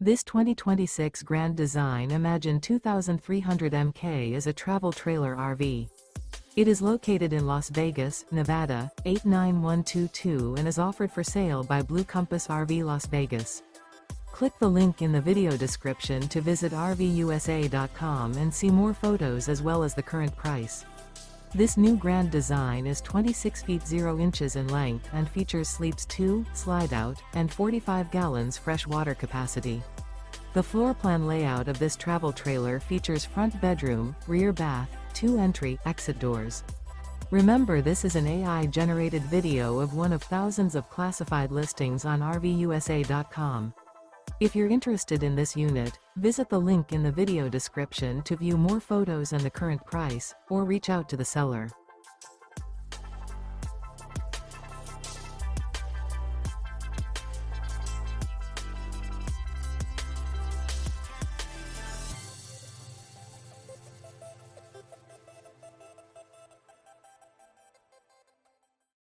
This 2026 Grand Design Imagine 2300 MK is a travel trailer RV. It is located in Las Vegas, Nevada, 89122 and is offered for sale by Blue Compass RV Las Vegas. Click the link in the video description to visit RVUSA.com and see more photos as well as the current price. This new Grand Design is 26 feet 0 inches in length and features sleeps 2, Slideout, and 45 gallons fresh water capacity. The floor plan layout of this travel trailer features front bedroom, rear bath, 2 entry/exit doors. Remember, this is an AI-generated video of one of thousands of classified listings on RVUSA.com. If you're interested in this unit, visit the link in the video description to view more photos and the current price, or reach out to the seller.